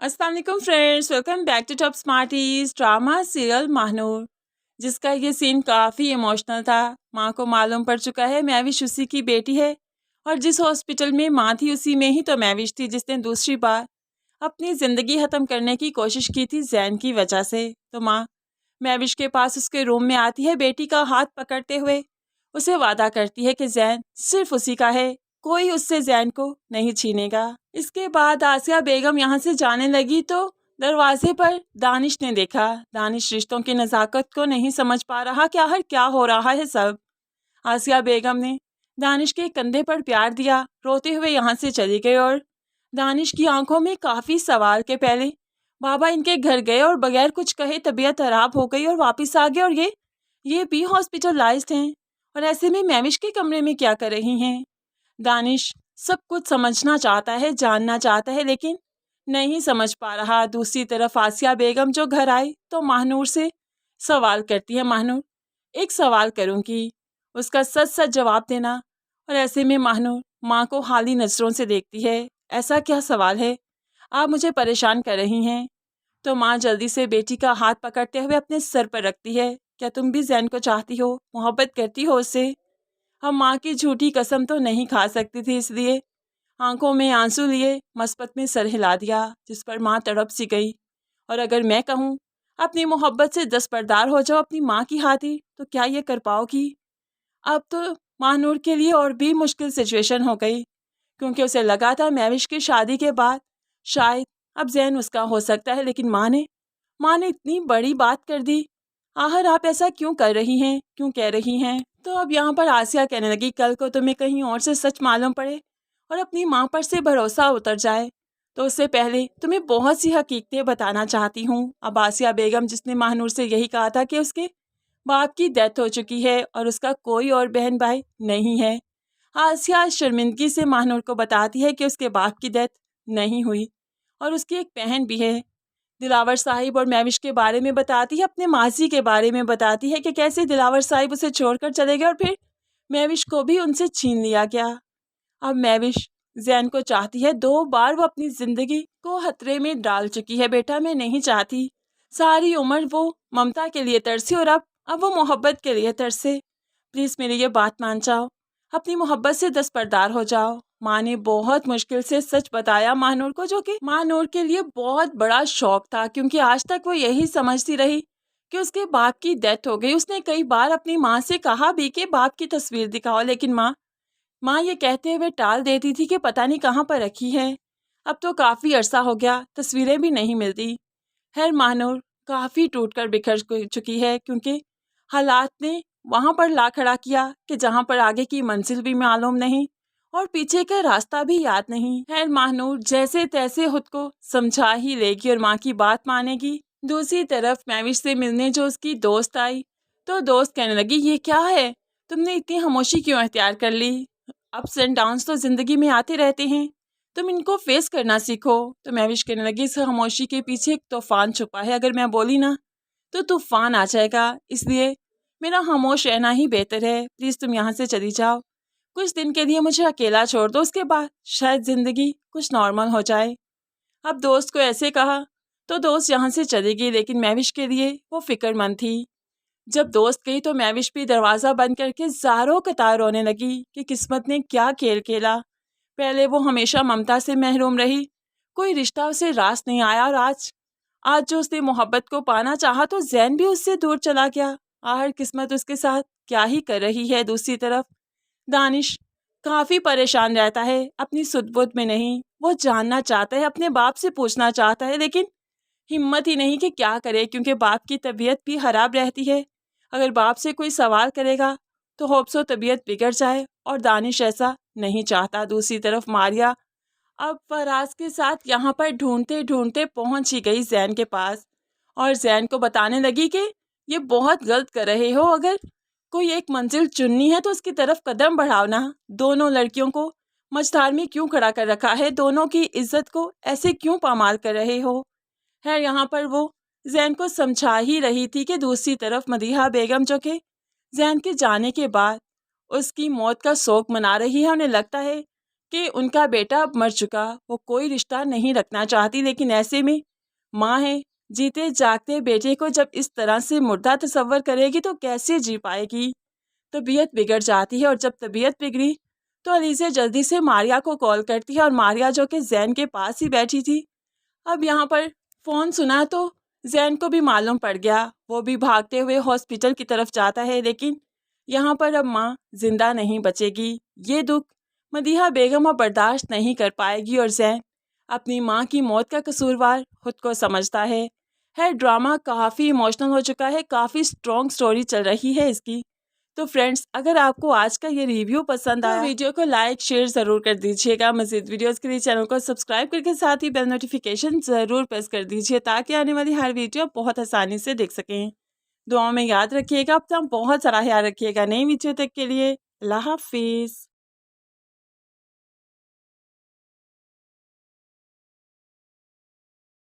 अस्सलाम वालेकुम friends, welcome back to Top Smarties drama serial Mahanoor, जिसका ये सीन काफ़ी इमोशनल था। माँ को मालूम पड़ चुका है महविश उसी की बेटी है और जिस हॉस्पिटल में माँ थी उसी में ही तो महविश थी जिसने दूसरी बार अपनी ज़िंदगी ख़त्म करने की कोशिश की थी जैन की वजह से। तो माँ महविश के पास उसके रूम में आती है, बेटी का हाथ पकड़ते हुए उसे वादा करती है कि जैन सिर्फ उसी का है, कोई उससे जैन को नहीं छीनेगा। इसके बाद आसिया बेगम यहाँ से जाने लगी तो दरवाजे पर दानिश ने देखा। दानिश रिश्तों की नज़ाकत को नहीं समझ पा रहा कि आखिर क्या हो रहा है सब। आसिया बेगम ने दानिश के कंधे पर प्यार दिया, रोते हुए यहाँ से चली गई और दानिश की आंखों में काफ़ी सवाल के पहले बाबा इनके घर गए और बगैर कुछ कहे तबीयत खराब हो गई और वापस आ गए और ये भी हॉस्पिटलाइज्ड हैं और ऐसे में महविश के कमरे में क्या कर रही हैं। दानिश सब कुछ समझना चाहता है, जानना चाहता है, लेकिन नहीं समझ पा रहा। दूसरी तरफ आसिया बेगम जो घर आई तो महानूर से सवाल करती है, महानूर एक सवाल करूँगी, उसका सच सच जवाब देना। और ऐसे में महानूर माँ को हाली नज़रों से देखती है। ऐसा क्या सवाल है, आप मुझे परेशान कर रही हैं। तो माँ जल्दी से बेटी का हाथ पकड़ते हुए अपने सर पर रखती है। क्या तुम भी जैन को चाहती हो, मोहब्बत करती हो उससे? हम माँ की झूठी कसम तो नहीं खा सकती थी, इसलिए आंखों में आंसू लिए मस्बत में सर हिला दिया, जिस पर माँ तड़प सी गई। और अगर मैं कहूँ अपनी मोहब्बत से दस्तबरदार हो जाओ अपनी माँ की खातिर, तो क्या ये कर पाओगी? अब तो महानूर के लिए और भी मुश्किल सिचुएशन हो गई, क्योंकि उसे लगा था महविश की शादी के बाद शायद अब जैन उसका हो सकता है, लेकिन माँ ने इतनी बड़ी बात कर दी। आखिर आप ऐसा क्यों कर रही हैं, क्यों कह रही हैं? तो अब यहाँ पर आसिया कहने लगी, कल को तुम्हें कहीं और से सच मालूम पड़े और अपनी माँ पर से भरोसा उतर जाए, तो उससे पहले तुम्हें बहुत सी हकीकतें बताना चाहती हूँ। अब आसिया बेगम जिसने महानूर से यही कहा था कि उसके बाप की डेथ हो चुकी है और उसका कोई और बहन भाई नहीं है, आसिया शर्मिंदगी से महानूर को बताती है कि उसके बाप की डेथ नहीं हुई और उसकी एक बहन भी है। दिलावर साहिब और महविश के बारे में बताती है, अपने मासी के बारे में बताती है कि कैसे दिलावर साहिब उसे छोड़कर चले गए और फिर महविश को भी उनसे छीन लिया गया। अब महविश जैन को चाहती है, 2 बार वो अपनी ज़िंदगी को खतरे में डाल चुकी है। बेटा मैं नहीं चाहती, सारी उम्र वो ममता के लिए तरसी और अब वो मोहब्बत के लिए तरसे। प्लीज़ मेरी ये बात मान जाओ, अपनी मोहब्बत से दस्तबरदार हो जाओ। माँ ने बहुत मुश्किल से सच बताया महानूर को, जो कि महानूर के लिए बहुत बड़ा शौक था, क्योंकि आज तक वो यही समझती रही कि उसके बाप की डेथ हो गई। उसने कई बार अपनी माँ से कहा भी कि बाप की तस्वीर दिखाओ, लेकिन माँ ये कहते हुए टाल देती थी कि पता नहीं कहाँ पर रखी है। अब तो काफ़ी अरसा हो गया, तस्वीरें भी नहीं मिलती। खैर महानूर काफ़ी टूट कर बिखर चुकी है, क्योंकि हालात ने वहाँ पर ला खड़ा किया कि जहाँ पर आगे की मंजिल भी मालूम नहीं और पीछे का रास्ता भी याद नहीं। खैर महानूर जैसे तैसे खुद को समझा ही लेगी और माँ की बात मानेगी। दूसरी तरफ महविश से मिलने जो उसकी दोस्त आई तो दोस्त कहने लगी, ये क्या है, तुमने इतनी खामोशी क्यों अख्तियार कर ली? अप्स एंड डाउन्स तो ज़िंदगी में आते रहते हैं, तुम इनको फेस करना सीखो। तो महविश कहने लगी, इस खामोशी के पीछे एक तूफान छुपा है, अगर मैं बोली ना तो तूफान आ जाएगा, इसलिए मेरा खामोश रहना ही बेहतर है। प्लीज़ तुम यहाँ से चली जाओ, कुछ दिन के लिए मुझे अकेला छोड़ दो, उसके बाद शायद ज़िंदगी कुछ नॉर्मल हो जाए। अब दोस्त को ऐसे कहा तो दोस्त यहाँ से चली गई, लेकिन महविश के लिए वो फिक्रमंद थी। जब दोस्त गई तो महविश भी दरवाज़ा बंद करके ज़ारों कतार रोने लगी कि किस्मत ने क्या खेल खेला। पहले वो हमेशा ममता से महरूम रही, कोई रिश्ता उसे रास नहीं आया, और आज आज जो उसने मोहब्बत को पाना चाहा तो जैन भी उससे दूर चला गया। आखिर किस्मत उसके साथ क्या ही कर रही है। दूसरी तरफ दानिश काफ़ी परेशान रहता है, अपनी सुध-बुध में नहीं। वो जानना चाहता है, अपने बाप से पूछना चाहता है, लेकिन हिम्मत ही नहीं कि क्या करे, क्योंकि बाप की तबीयत भी ख़राब रहती है। अगर बाप से कोई सवाल करेगा तो होप्सो तबीयत बिगड़ जाए, और दानिश ऐसा नहीं चाहता। दूसरी तरफ मारिया अब फराज के साथ यहाँ पर ढूंढते ढूंढते पहुँच ही गई जैन के पास और जैन को बताने लगी कि ये बहुत गलत कर रहे हो, अगर कोई एक मंजिल चुननी है तो उसकी तरफ कदम बढ़ाओ ना। दोनों लड़कियों को मझधार में क्यों खड़ा कर रखा है, दोनों की इज्जत को ऐसे क्यों पामाल कर रहे हो। है यहाँ पर वो जैन को समझा ही रही थी कि दूसरी तरफ मदीहा बेगम जो कि जैन के जाने के बाद उसकी मौत का शोक मना रही है। उन्हें लगता है कि उनका बेटा अब मर चुका, वो कोई रिश्ता नहीं रखना चाहती, लेकिन ऐसे में माँ है, जीते जागते बेटे को जब इस तरह से मुर्दा तस्वर करेगी तो कैसे जी पाएगी। तबीयत बिगड़ जाती है और जब तबीयत बिगड़ी तो अलीज़ा जल्दी से मारिया को कॉल करती है और मारिया जो कि जैन के पास ही बैठी थी, अब यहाँ पर फ़ोन सुना तो जैन को भी मालूम पड़ गया। वो भी भागते हुए हॉस्पिटल की तरफ जाता है, लेकिन यहाँ पर अब माँ जिंदा नहीं बचेगी। ये दुख मदीहा बेगम अब बर्दाश्त नहीं कर पाएगी और जैन अपनी माँ की मौत का कसूरवार खुद को समझता है। ड्रामा काफ़ी इमोशनल हो चुका है, काफ़ी स्ट्रॉन्ग स्टोरी चल रही है इसकी। तो फ्रेंड्स, अगर आपको आज का ये रिव्यू पसंद आया तो वीडियो को लाइक शेयर ज़रूर कर दीजिएगा। मज़ीद वीडियोस के लिए चैनल को सब्सक्राइब करके साथ ही बेल नोटिफिकेशन ज़रूर प्रेस कर दीजिए ताकि आने वाली हर वीडियो बहुत आसानी से देख सकें। दुआओं में याद रखिएगा, अपना बहुत सारा ख्याल रखिएगा। नई वीडियो तक के लिए अल्लाह हाफिज़।